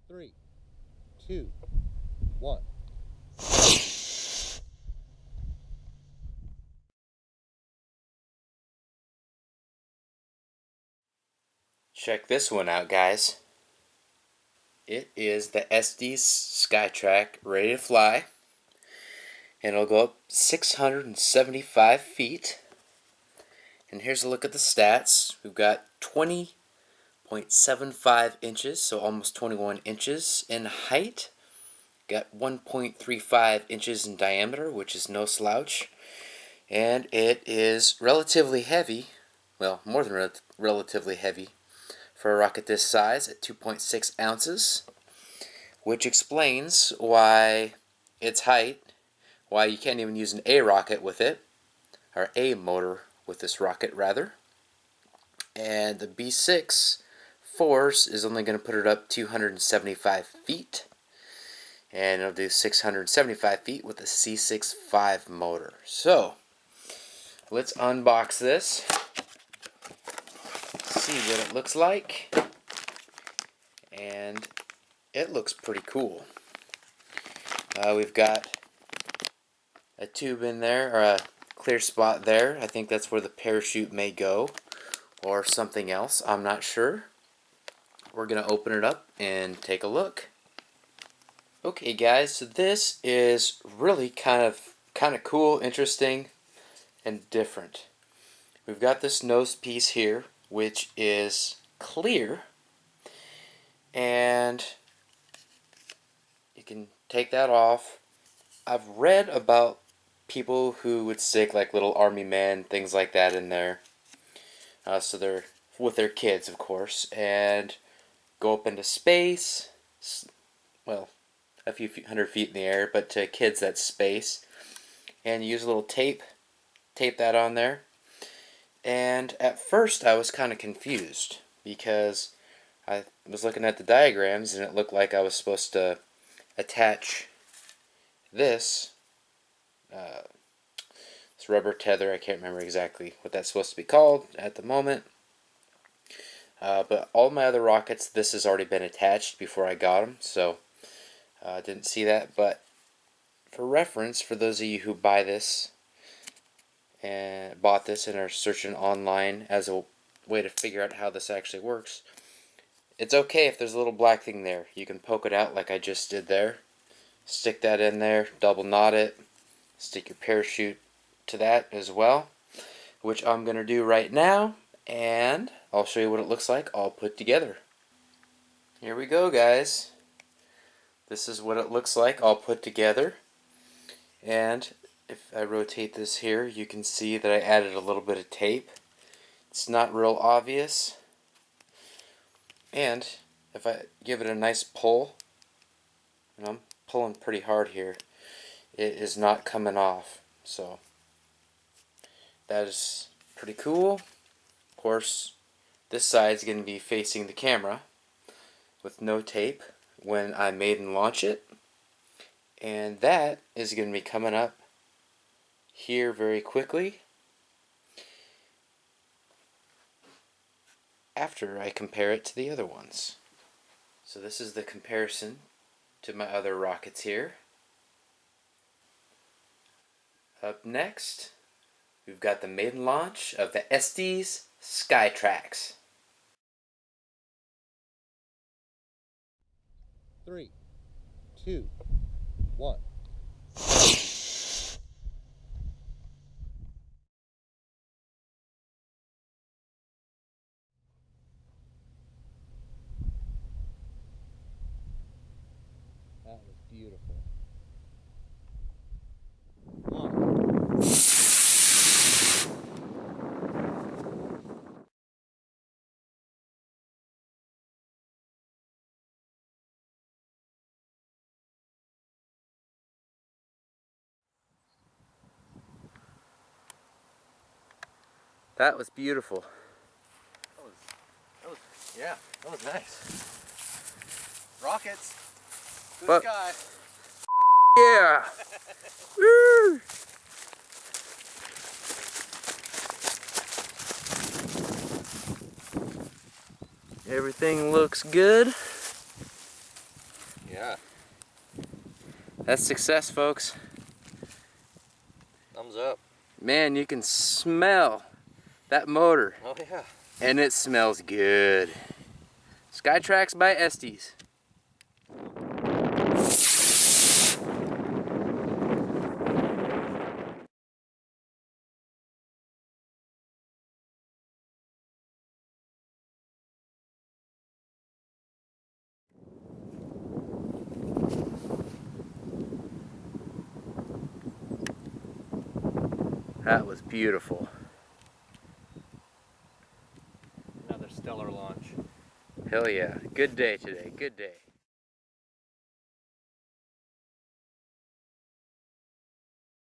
3, 2, 1. Check this one out, guys. It is the Estes Skytrax ready to fly, and it'll go up 675 feet. And here's a look at the stats. We've got 20.75 inches, so almost 21 inches in height. Got 1.35 inches in diameter, which is no slouch. And it is relatively heavy, well, more than relatively heavy, for a rocket this size at 2.6 ounces, which explains why its height, why you can't even use an A rocket with it, or A motor with this rocket rather. And the B6 force is only going to put it up 275 feet, and it'll do 675 feet with a C65 motor. So let's unbox this, see what it looks like, and it looks pretty cool. We've got a tube in there, or a clear spot there. I think that's where the parachute may go, or something else. I'm not sure. We're going to open it up and take a look. Okay guys, so this is really kind of cool, interesting, and different. We've got this nose piece here, which is clear, and you can take that off. I've read about people who would stick like little army men, things like that in there, so they're with their kids, of course, and go up into space. Well, a few hundred feet in the air, but to kids that's space, and use a little tape that on there. And at first I was kind of confused because I was looking at the diagrams and it looked like I was supposed to attach this rubber tether. I can't remember exactly what that's supposed to be called at the moment, but all my other rockets, this has already been attached before I got them, so I didn't see that. But for reference, for those of you who buy this and bought this and are searching online as a way to figure out how this actually works, it's okay if there's a little black thing there. You can poke it out like I just did there, stick that in there, double knot it, stick your parachute to that as well, which I'm going to do right now, and I'll show you what it looks like all put together. Here we go, guys. This is what it looks like all put together, and if I rotate this here, you can see that I added a little bit of tape. It's not real obvious, and if I give it a nice pull, and I'm pulling pretty hard here, it is not coming off. So that is pretty cool. Of course, this side is going to be facing the camera with no tape when I Maiden launch it, and that is going to be coming up here very quickly after I compare it to the other ones. So this is the comparison to my other rockets here. Up next, we've got the maiden launch of the Estes Skytrax. 3, 2, 1. That was beautiful. That was beautiful. That was nice. Rockets to the But- sky. Yeah! Woo! Everything looks good. Yeah. That's success, folks. Thumbs up. Man, you can smell that motor. Oh yeah. And it smells good. Skytrax by Estes. That was beautiful. Another stellar launch. Hell yeah. Good day today. Good day.